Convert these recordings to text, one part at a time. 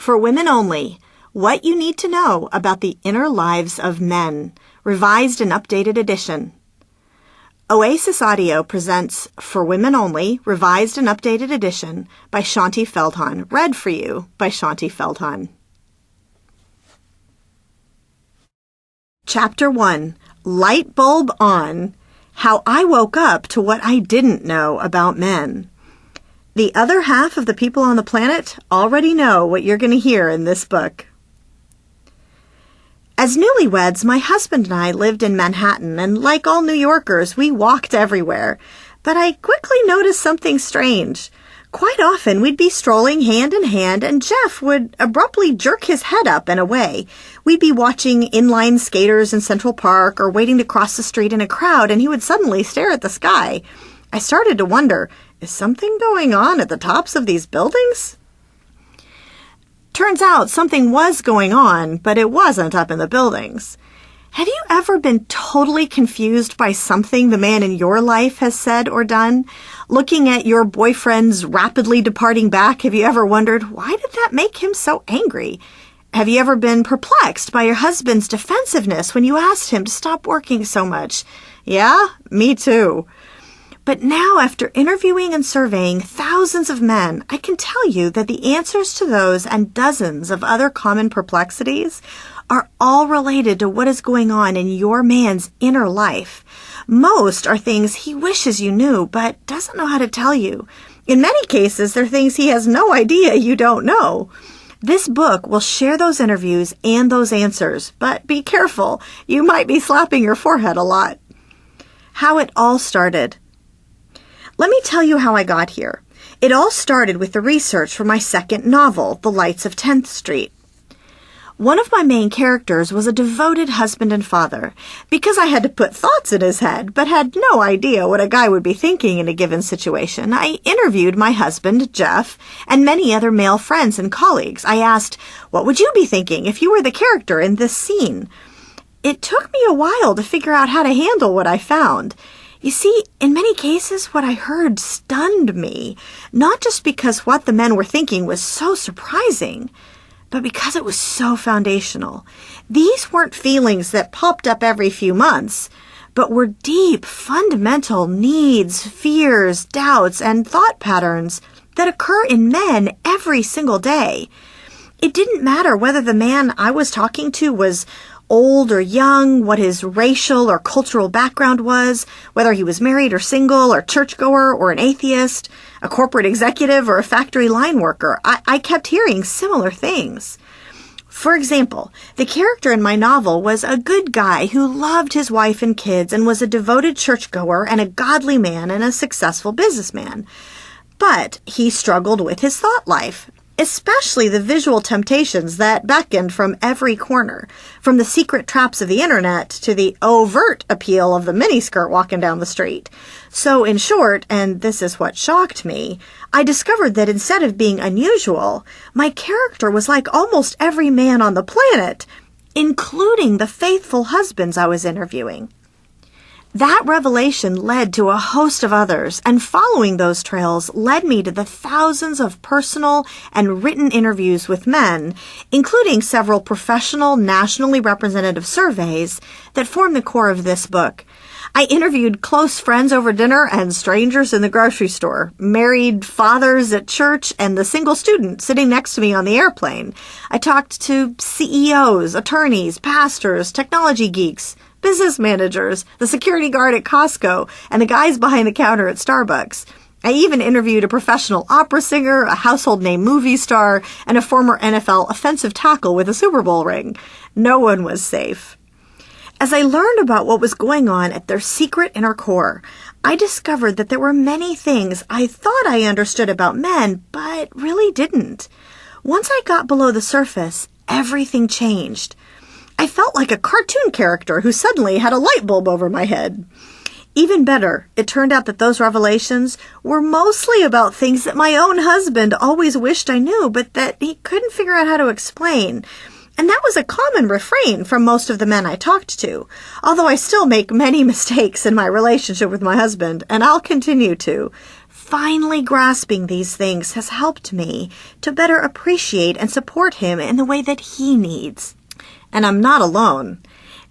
For Women Only, What You Need to Know About the Inner Lives of Men, revised and updated edition. Oasis Audio presents For Women Only, revised and updated edition by Shaunti Feldhahn, read for you by Shaunti Feldhahn. Chapter 1, Light Bulb On, How I Woke Up to What I Didn't Know About Men. The other half of the people on the planet already know what you're going to hear in this book. As newlyweds, my husband and I lived in Manhattan, and like all New Yorkers, we walked everywhere. But I quickly noticed something strange. Quite often, we'd be strolling hand in hand, and Jeff would abruptly jerk his head up and away. We'd be watching inline skaters in Central Park or waiting to cross the street in a crowd, and he would suddenly stare at the sky. I started to wonder, is something going on at the tops of these buildings? Turns out something was going on, but it wasn't up in the buildings. Have you ever been totally confused by something the man in your life has said or done? Looking at your boyfriend's rapidly departing back, have you ever wondered, why did that make him so angry? Have you ever been perplexed by your husband's defensiveness when you asked him to stop working so much? Yeah, me too. But now, after interviewing and surveying thousands of men, I can tell you that the answers to those and dozens of other common perplexities are all related to what is going on in your man's inner life. Most are things he wishes you knew, but doesn't know how to tell you. In many cases, they're things he has no idea you don't know. This book will share those interviews and those answers, but be careful. You might be slapping your forehead a lot. How it all started. Let me tell you how I got here. It all started with the research for my second novel, The Lights of 10th Street. One of my main characters was a devoted husband and father. Because I had to put thoughts in his head, but had no idea what a guy would be thinking in a given situation, I interviewed my husband, Jeff, and many other male friends and colleagues. I asked, what would you be thinking if you were the character in this scene? It took me a while to figure out how to handle what I found. You see, in many cases, what I heard stunned me, not just because what the men were thinking was so surprising, but because it was so foundational. These weren't feelings that popped up every few months, but were deep, fundamental needs, fears, doubts, and thought patterns that occur in men every single day. It didn't matter whether the man I was talking to was old or young, what his racial or cultural background was, whether he was married or single or churchgoer or an atheist, a corporate executive or a factory line worker. I kept hearing similar things. For example, the character in my novel was a good guy who loved his wife and kids and was a devoted churchgoer and a godly man and a successful businessman. But he struggled with his thought life, especially the visual temptations that beckoned from every corner, from the secret traps of the internet to the overt appeal of the miniskirt walking down the street. So in short, and this is what shocked me, I discovered that instead of being unusual, my character was like almost every man on the planet, including the faithful husbands I was interviewing. That revelation led to a host of others, and following those trails led me to the thousands of personal and written interviews with men, including several professional, nationally representative surveys that form the core of this book. I interviewed close friends over dinner and strangers in the grocery store, married fathers at church, and the single student sitting next to me on the airplane. I talked to CEOs, attorneys, pastors, technology geeks, business managers, the security guard at Costco, and the guys behind the counter at Starbucks. I even interviewed a professional opera singer, a household name movie star, and a former NFL offensive tackle with a Super Bowl ring. No one was safe. As I learned about what was going on at their secret inner core, I discovered that there were many things I thought I understood about men, but really didn't. Once I got below the surface, everything changed. I felt like a cartoon character who suddenly had a light bulb over my head. Even better, it turned out that those revelations were mostly about things that my own husband always wished I knew, but that he couldn't figure out how to explain. And that was a common refrain from most of the men I talked to, although I still make many mistakes in my relationship with my husband, and I'll continue to. Finally grasping these things has helped me to better appreciate and support him in the way that he needs. And I'm not alone.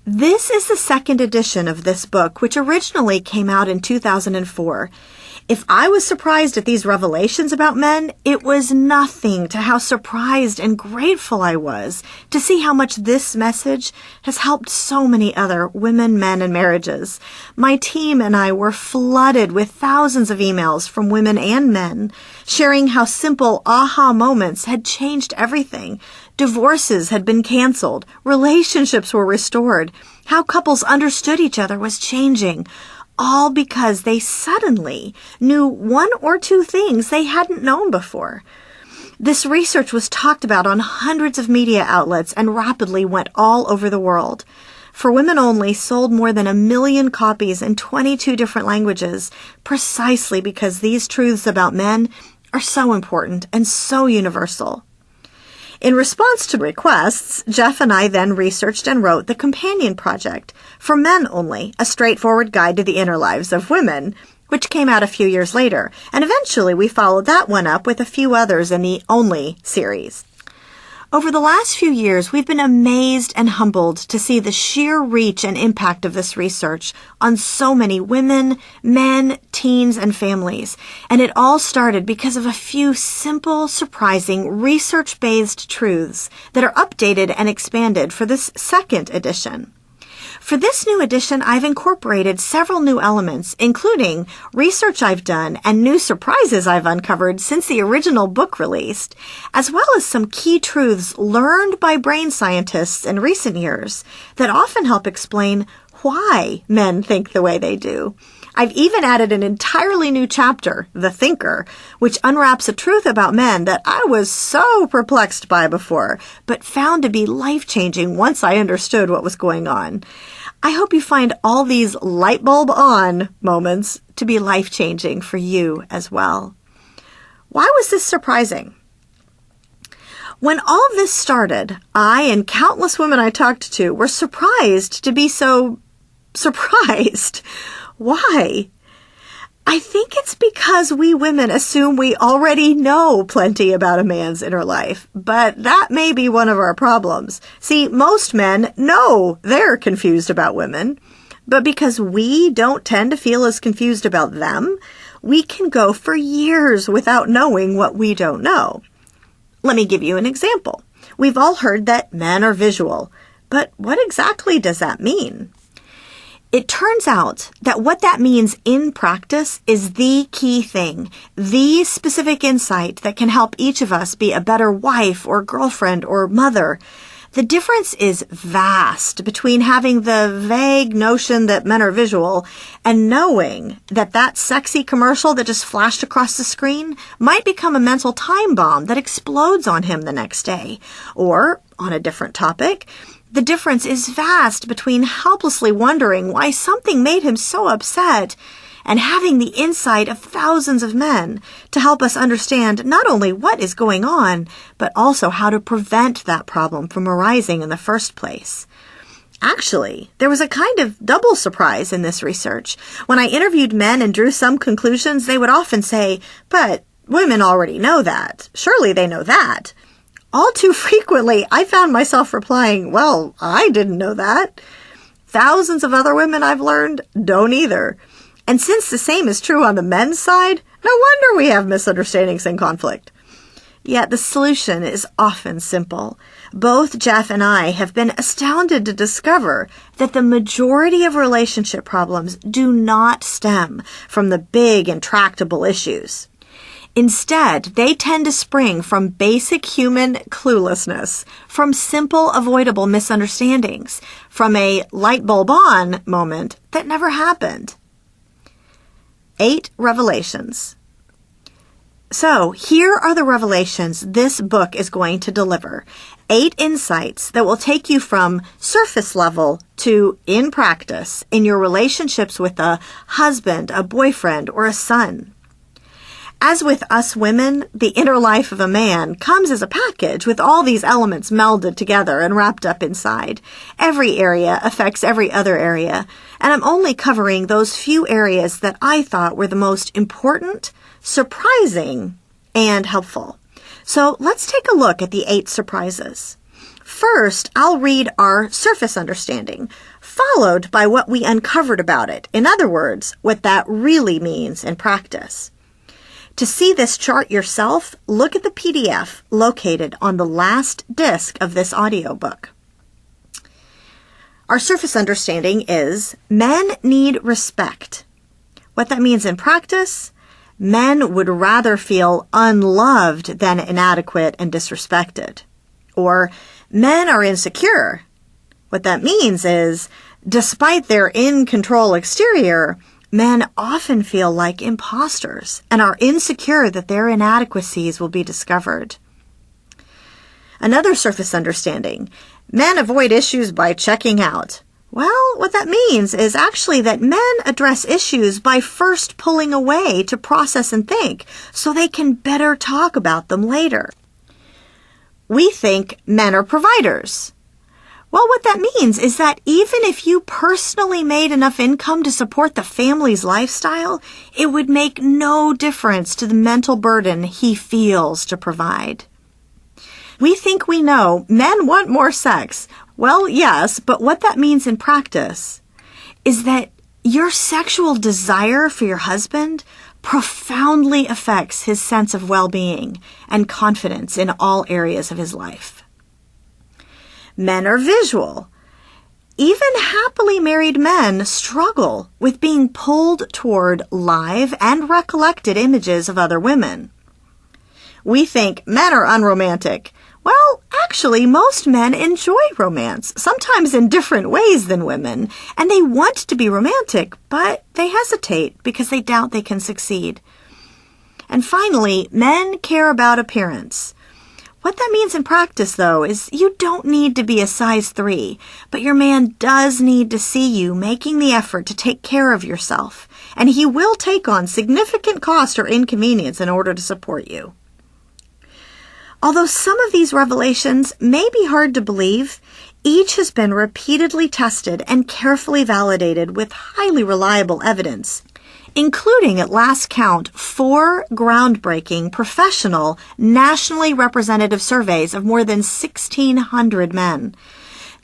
This is the second edition of this book, which originally came out in 2004. If I was surprised at these revelations about men, it was nothing to how surprised and grateful I was to see how much this message has helped so many other women, men, and marriages. My team and I were flooded with thousands of emails from women and men, sharing how simple aha moments had changed everything. Divorces had been canceled, relationships were restored, how couples understood each other was changing, all because they suddenly knew one or two things they hadn't known before. This research was talked about on hundreds of media outlets and rapidly went all over the world. For Women Only sold more than 1 million copies in 22 different languages, precisely because these truths about men are so important and so universal. In response to requests, Jeff and I then researched and wrote the companion project, For Men Only, a straightforward guide to the inner lives of women, which came out a few years later, and eventually we followed that one up with a few others in the Only series. Over the last few years, we've been amazed and humbled to see the sheer reach and impact of this research on so many women, men, teens, and families. And it all started because of a few simple, surprising, research-based truths that are updated and expanded for this second edition. For this new edition, I've incorporated several new elements, including research I've done and new surprises I've uncovered since the original book released, as well as some key truths learned by brain scientists in recent years that often help explain why men think the way they do. I've even added an entirely new chapter, The Thinker, which unwraps a truth about men that I was so perplexed by before, but found to be life-changing once I understood what was going on. I hope you find all these light bulb on moments to be life-changing for you as well. Why was this surprising? When all this started, I and countless women I talked to were surprised to be so surprised. Why? I think it's because we women assume we already know plenty about a man's inner life, but that may be one of our problems. See, most men know they're confused about women, but because we don't tend to feel as confused about them, we can go for years without knowing what we don't know. Let me give you an example. We've all heard that men are visual, but what exactly does that mean? It turns out that what that means in practice is the key thing, the specific insight that can help each of us be a better wife or girlfriend or mother. The difference is vast between having the vague notion that men are visual and knowing that that sexy commercial that just flashed across the screen might become a mental time bomb that explodes on him the next day. Or, on a different topic, the difference is vast between helplessly wondering why something made him so upset and having the insight of thousands of men to help us understand not only what is going on, but also how to prevent that problem from arising in the first place. Actually, there was a kind of double surprise in this research. When I interviewed men and drew some conclusions, they would often say, "But women already know that. Surely they know that." All too frequently, I found myself replying, "Well, I didn't know that." Thousands of other women I've learned don't either. And since the same is true on the men's side, no wonder we have misunderstandings and conflict. Yet the solution is often simple. Both Jeff and I have been astounded to discover that the majority of relationship problems do not stem from the big intractable issues. Instead, they tend to spring from basic human cluelessness, from simple avoidable misunderstandings, from a light bulb on moment that never happened. 8 revelations. So, here are the revelations this book is going to deliver. 8 insights that will take you from surface level to in practice in your relationships with a husband, a boyfriend, or a son. As with us women, the inner life of a man comes as a package with all these elements melded together and wrapped up inside. Every area affects every other area, and I'm only covering those few areas that I thought were the most important, surprising, and helpful. So let's take a look at the 8 surprises. First, I'll read our surface understanding, followed by what we uncovered about it. In other words, what that really means in practice. To see this chart yourself, look at the PDF located on the last disc of this audiobook. Our surface understanding is men need respect. What that means in practice, men would rather feel unloved than inadequate and disrespected. Or men are insecure. What that means is, despite their in-control exterior, men often feel like imposters and are insecure that their inadequacies will be discovered. Another surface understanding, men avoid issues by checking out. Well, what that means is actually that men address issues by first pulling away to process and think so they can better talk about them later. We think men are providers. Well, what that means is that even if you personally made enough income to support the family's lifestyle, it would make no difference to the mental burden he feels to provide. We think we know men want more sex. Well, yes, but what that means in practice is that your sexual desire for your husband profoundly affects his sense of well-being and confidence in all areas of his life. Men are visual. Even happily married men struggle with being pulled toward live and recollected images of other women. We think men are unromantic. Well, actually, most men enjoy romance, sometimes in different ways than women, and they want to be romantic, but they hesitate because they doubt they can succeed. And finally, men care about appearance. What that means in practice, though, is you don't need to be a size 3, but your man does need to see you making the effort to take care of yourself, and he will take on significant cost or inconvenience in order to support you. Although some of these revelations may be hard to believe, each has been repeatedly tested and carefully validated with highly reliable evidence, including at last count 4 groundbreaking, professional, nationally representative surveys of more than 1,600 men.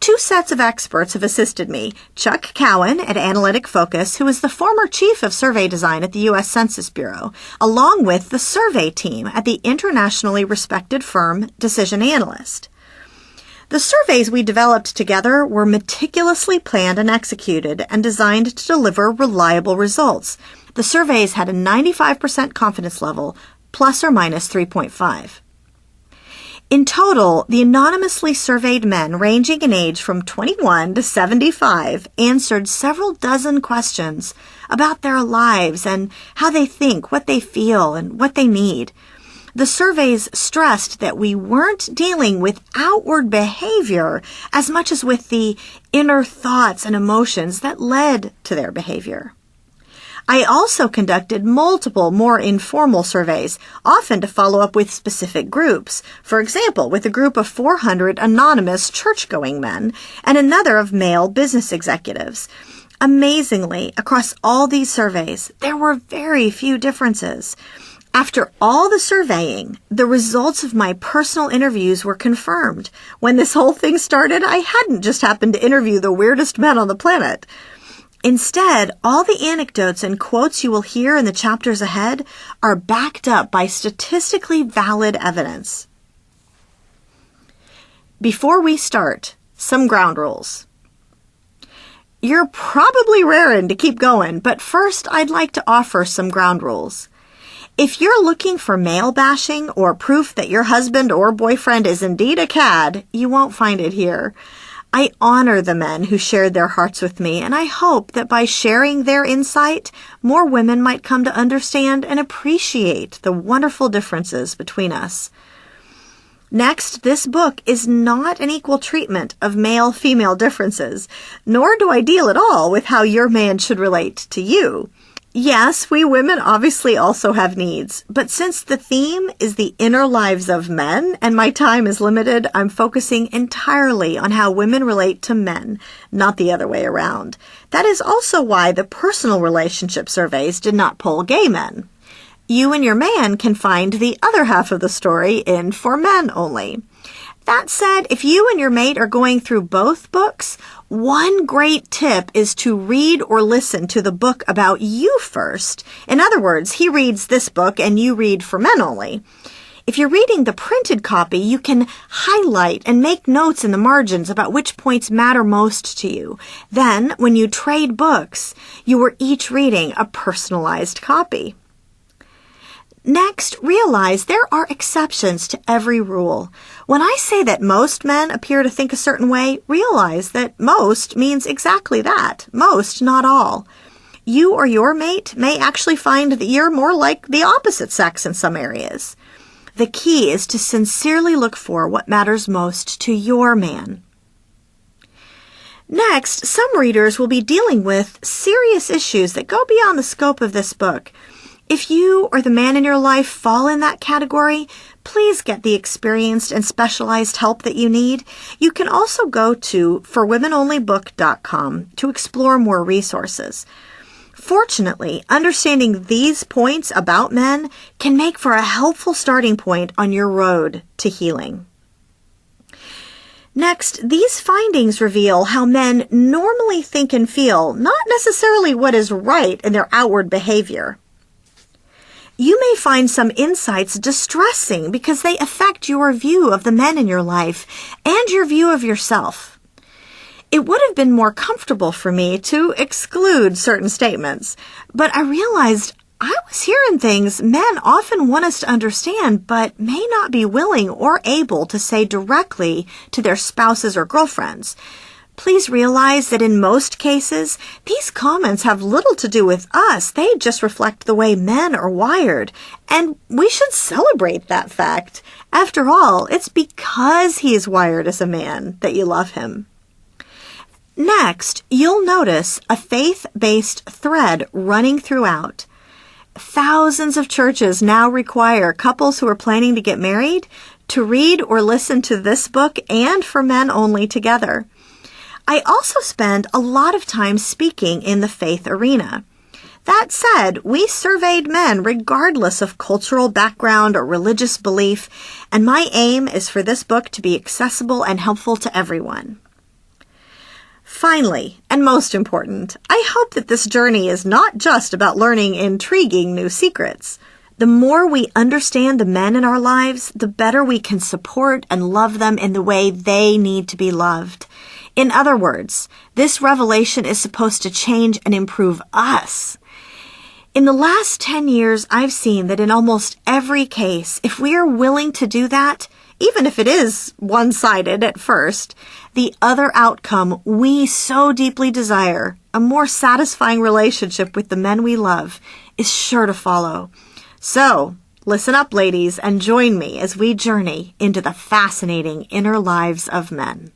2 sets of experts have assisted me, Chuck Cowan at Analytic Focus, who is the former chief of survey design at the U.S. Census Bureau, along with the survey team at the internationally respected firm Decision Analyst. The surveys we developed together were meticulously planned and executed and designed to deliver reliable results. The surveys had a 95% confidence level, plus or minus 3.5. In total, the anonymously surveyed men ranging in age from 21 to 75 answered several dozen questions about their lives and how they think, what they feel, and what they need. The surveys stressed that we weren't dealing with outward behavior as much as with the inner thoughts and emotions that led to their behavior. I also conducted multiple more informal surveys, often to follow up with specific groups. For example, with a group of 400 anonymous church-going men and another of male business executives. Amazingly, across all these surveys, there were very few differences. After all the surveying, the results of my personal interviews were confirmed. When this whole thing started, I hadn't just happened to interview the weirdest men on the planet. Instead, all the anecdotes and quotes you will hear in the chapters ahead are backed up by statistically valid evidence. Before we start, some ground rules. You're probably raring to keep going, but first I'd like to offer some ground rules. If you're looking for male bashing or proof that your husband or boyfriend is indeed a cad, you won't find it here. I honor the men who shared their hearts with me, and I hope that by sharing their insight, more women might come to understand and appreciate the wonderful differences between us. Next, this book is not an equal treatment of male-female differences, nor do I deal at all with how your man should relate to you. Yes, we women obviously also have needs, but since the theme is the inner lives of men and my time is limited, I'm focusing entirely on how women relate to men, not the other way around. That is also why the personal relationship surveys did not poll gay men. You and your man can find the other half of the story in For Men Only. That said, if you and your mate are going through both books, one great tip is to read or listen to the book about you first. In other words, he reads this book and you read For Men Only. If you're reading the printed copy, you can highlight and make notes in the margins about which points matter most to you. Then, when you trade books, you are each reading a personalized copy. Next, realize there are exceptions to every rule. When I say that most men appear to think a certain way, realize that most means exactly that. Most, not all. You or your mate may actually find that you're more like the opposite sex in some areas. The key is to sincerely look for what matters most to your man. Next, some readers will be dealing with serious issues that go beyond the scope of this book. If you or the man in your life fall in that category, please get the experienced and specialized help that you need. You can also go to forwomenonlybook.com to explore more resources. Fortunately, understanding these points about men can make for a helpful starting point on your road to healing. Next, these findings reveal how men normally think and feel, not necessarily what is right in their outward behavior. You may find some insights distressing because they affect your view of the men in your life and your view of yourself. It would have been more comfortable for me to exclude certain statements, but I realized I was hearing things men often want us to understand, but may not be willing or able to say directly to their spouses or girlfriends. Please realize that in most cases, these comments have little to do with us. They just reflect the way men are wired, and we should celebrate that fact. After all, it's because he is wired as a man that you love him. Next, you'll notice a faith-based thread running throughout. Thousands of churches now require couples who are planning to get married to read or listen to this book and For Men Only together. I also spend a lot of time speaking in the faith arena. That said, we surveyed men regardless of cultural background or religious belief, and my aim is for this book to be accessible and helpful to everyone. Finally, and most important, I hope that this journey is not just about learning intriguing new secrets. The more we understand the men in our lives, the better we can support and love them in the way they need to be loved. In other words, this revelation is supposed to change and improve us. In the last 10 years, I've seen that in almost every case, if we are willing to do that, even if it is one-sided at first, the other outcome we so deeply desire, a more satisfying relationship with the men we love, is sure to follow. So, listen up, ladies, and join me as we journey into the fascinating inner lives of men.